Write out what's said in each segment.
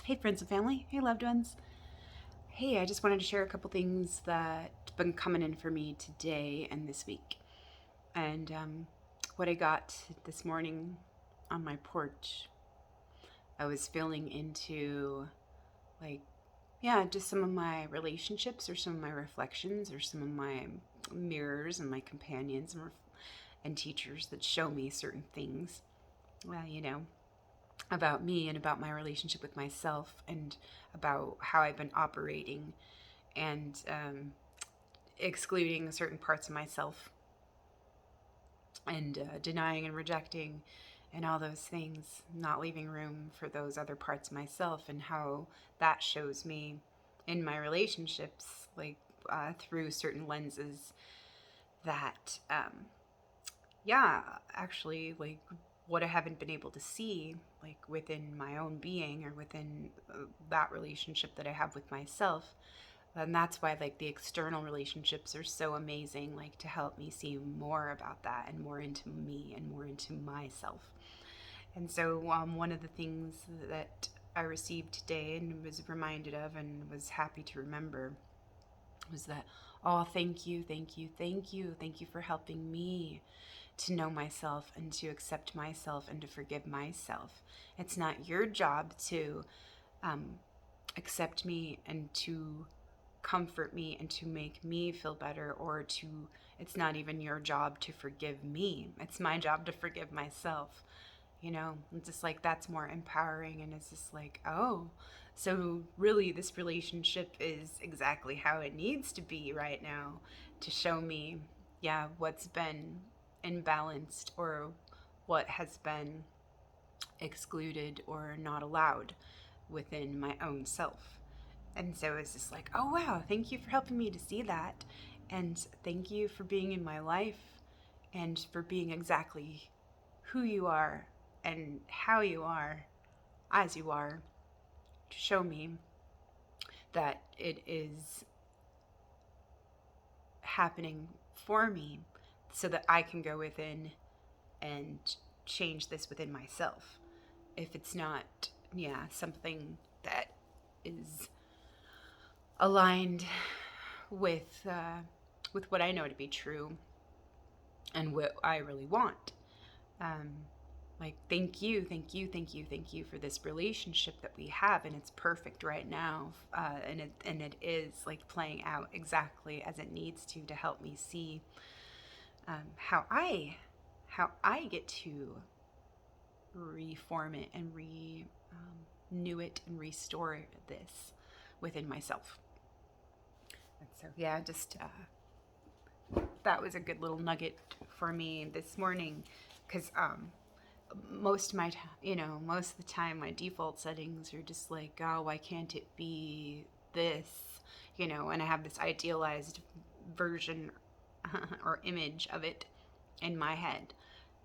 Hey, friends and family. Hey, loved ones. Hey, I just wanted to share a couple things that been coming in for me today and this week. And what I got this morning on my porch, I was feeling into like, yeah, just some of my relationships or some of my reflections or some of my mirrors and my companions and teachers that show me certain things. You know, about me and about my relationship with myself and about how I've been operating and excluding certain parts of myself and denying and rejecting and all those things, not leaving room for those other parts of myself, and how that shows me in my relationships, like through certain lenses that, yeah, actually, like what I haven't been able to see, like within my own being or within that relationship that I have with myself. And that's why like the external relationships are so amazing, like to help me see more about that and more into me and more into myself. And so one of the things that I received today and was reminded of and was happy to remember was that, oh, thank you, thank you, thank you, thank you for helping me to know myself and to accept myself and to forgive myself. It's not your job to accept me and to comfort me and to make me feel better, or to, it's not even your job to forgive me. It's my job to forgive myself. It's just like that's more empowering, and it's just like, oh, so really this relationship is exactly how it needs to be right now, to show me, yeah, what's been imbalanced or what has been excluded or not allowed within my own self. And so it's just like, oh wow, thank you for helping me to see that. And thank you for being in my life and for being exactly who you are and how you are as you are, to show me that it is happening for me so that I can go within and change this within myself. If it's not, yeah, something that is aligned with what I know to be true and what I really want. Um, like, thank you, thank you, thank you, thank you for this relationship that we have, and it's perfect right now, and it is like playing out exactly as it needs to help me see how I get to reform it and renew it and restore this within myself. And so, yeah, just that was a good little nugget for me this morning, because most of the time my default settings are just like, oh, why can't it be this, and I have this idealized version or image of it in my head.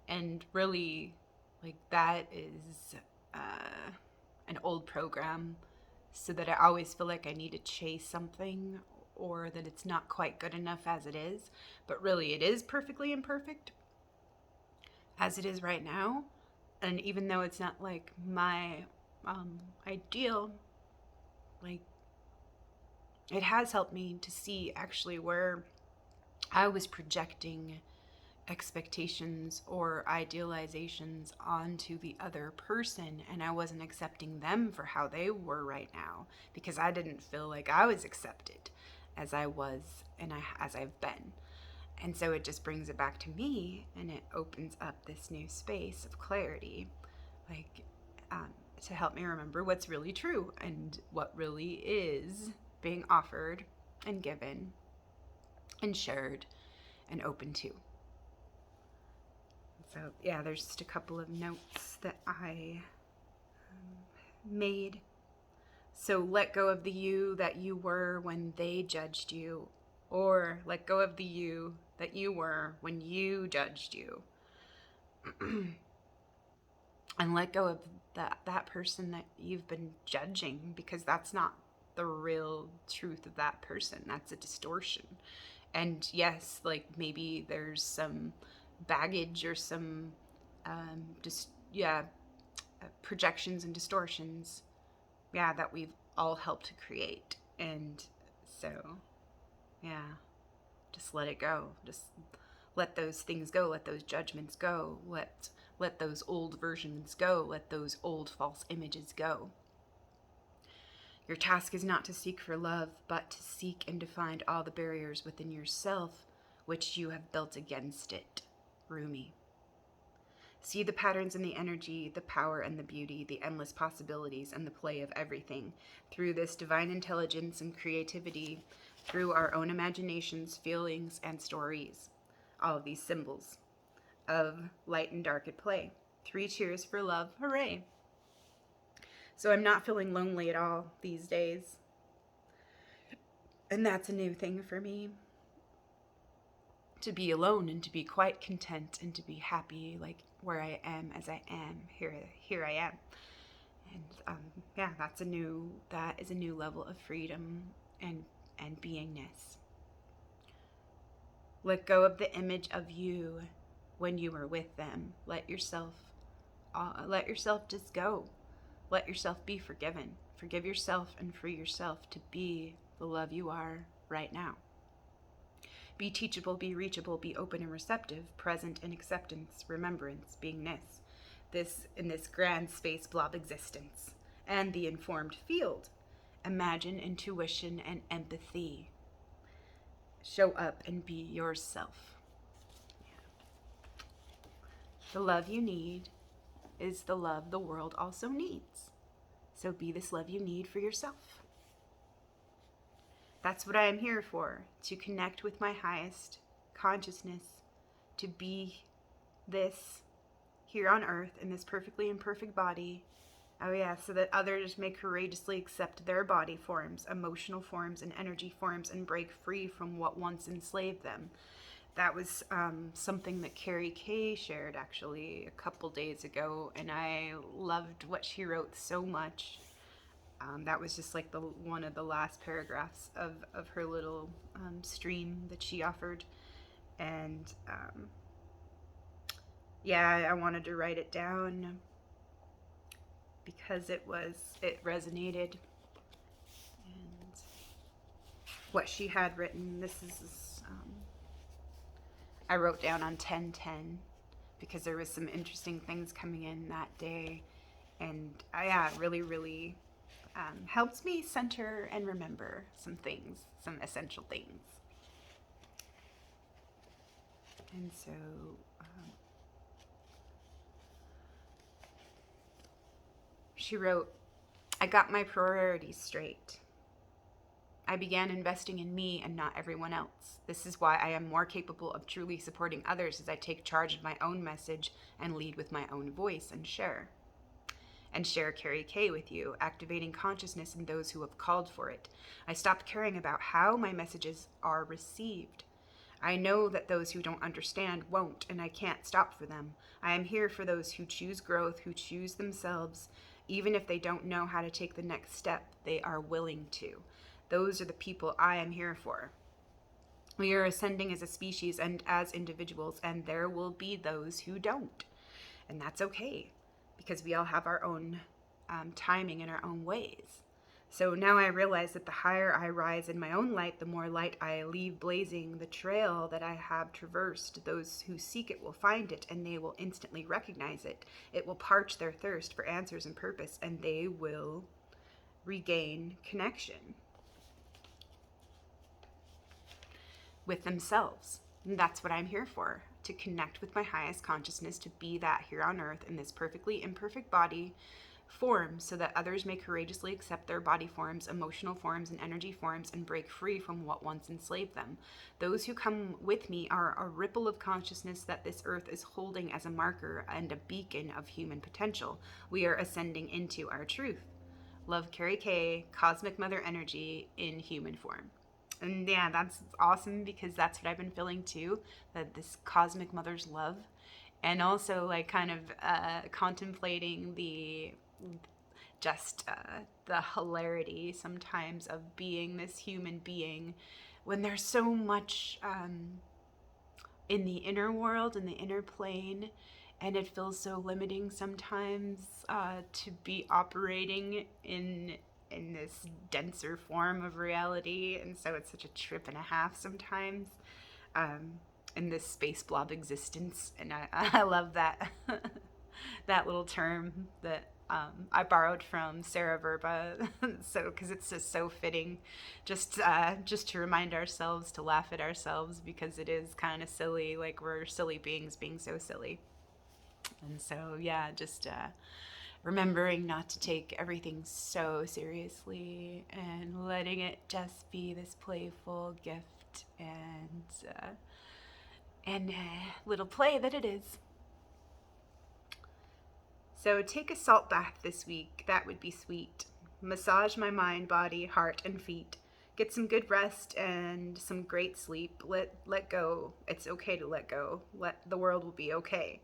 And really, like, that is an old program, so that I always feel like I need to chase something, or that it's not quite good enough as it is. But really, it is perfectly imperfect as it is right now. And even though it's not like my ideal, like, it has helped me to see actually where I was projecting expectations or idealizations onto the other person, and I wasn't accepting them for how they were right now, because I didn't feel like I was accepted as I was and as I've been. And so it just brings it back to me, and it opens up this new space of clarity, like, to help me remember what's really true and what really is being offered and given and shared and open to. So, yeah, there's just a couple of notes that I made. So, let go of the you that you were when they judged you, or let go of the you that you were when you judged you. And let go of that person that you've been judging, because that's not the real truth of that person. That's a distortion. And yes, like, maybe there's some baggage or some projections and distortions yeah, that we've all helped to create. And so, yeah, just let it go. Just let those things go. Let those judgments go. Let those old versions go. Let those old false images go. Your task is not to seek for love, but to seek and to find all the barriers within yourself which you have built against it. Rumi. See the patterns in the energy, the power and the beauty, the endless possibilities and the play of everything. Through this divine intelligence and creativity, through our own imaginations, feelings, and stories. All of these symbols of light and dark at play. 3 cheers for love. Hooray! So I'm not feeling lonely at all these days. And that's a new thing for me. To be alone and to be quite content and to be happy, like where I am as I am. Here I am. And yeah, that is a new level of freedom and beingness. Let go of the image of you when you are with them. Let yourself just go. Let yourself be forgiven. Forgive yourself and free yourself to be the love you are right now. Be teachable, be reachable, be open and receptive, present in acceptance, remembrance, beingness. This in this grand space blob existence. And the informed field. Imagine intuition and empathy. Show up and be yourself. The love you need is the love the world also needs. So be this love you need for yourself. That's what I am here for, to connect with my highest consciousness, to be this here on earth in this perfectly imperfect body. Oh yeah, so that others may courageously accept their body forms, emotional forms, and energy forms and break free from what once enslaved them. That was something that Kerry K shared actually a couple days ago, and I loved what she wrote so much. That was just like one of the last paragraphs of her little stream that she offered. And yeah, I wanted to write it down because it resonated. And what she had written, this is, I wrote down on 10/10 because there was some interesting things coming in that day. And yeah, it really, really helps me center and remember some things, some essential things. And so she wrote, I got my priorities straight. I began investing in me and not everyone else. This is why I am more capable of truly supporting others as I take charge of my own message and lead with my own voice and share. And share Kerry K with you, activating consciousness in those who have called for it. I stopped caring about how my messages are received. I know that those who don't understand won't, and I can't stop for them. I am here for those who choose growth, who choose themselves. Even if they don't know how to take the next step, they are willing to. Those are the people I am here for. We are ascending as a species and as individuals, and there will be those who don't. And that's okay, because we all have our own timing and our own ways. So now I realize that the higher I rise in my own light, the more light I leave blazing the trail that I have traversed. Those who seek it will find it, and they will instantly recognize it. It will parch their thirst for answers and purpose, and they will regain connection with themselves. And that's what I'm here for, to connect with my highest consciousness, to be that here on earth in this perfectly imperfect body form, so that others may courageously accept their body forms, emotional forms, and energy forms and break free from what once enslaved them. Those who come with me are a ripple of consciousness that this earth is holding as a marker and a beacon of human potential. We are ascending into our truth. Love, Kerry K, Cosmic Mother Energy in human form. And yeah, that's awesome, because that's what I've been feeling too, that this Cosmic Mother's love. And also like kind of contemplating the hilarity sometimes of being this human being when there's so much in the inner world, in the inner plane, And it feels so limiting sometimes to be operating in this denser form of reality, and so it's such a trip and a half sometimes, um, in this space blob existence. And I love that that little term that I borrowed from Sarah Verba, so because it's just so fitting, just to remind ourselves to laugh at ourselves, because it is kind of silly, like we're silly beings being so silly. And so yeah, just remembering not to take everything so seriously and letting it just be this playful gift and little play that it is. So take a salt bath this week. That would be sweet. Massage my mind, body, heart, and feet. Get some good rest and some great sleep. Let go. It's okay to let go. The world will be okay.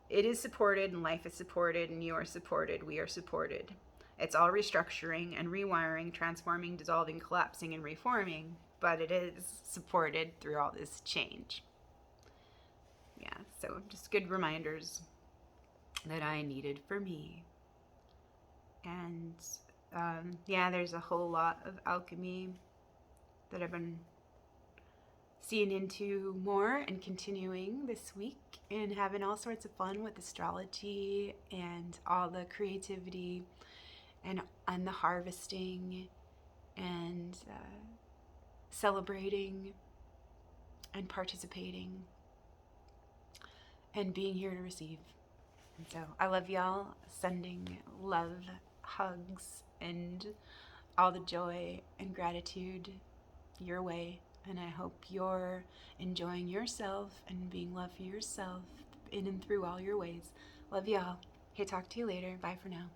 It is supported, and life is supported, and you are supported. We are supported. It's all restructuring and rewiring, transforming, dissolving, collapsing, and reforming, but it is supported through all this change. Yeah, so just good reminders that I needed for me. And yeah, there's a whole lot of alchemy that I've been seeing into more and continuing this week, and having all sorts of fun with astrology and all the creativity and the harvesting and celebrating and participating and being here to receive. And so I love y'all, sending love, hugs, and all the joy and gratitude your way. And I hope you're enjoying yourself and being love for yourself in and through all your ways. Love y'all. Hey, talk to you later. Bye for now.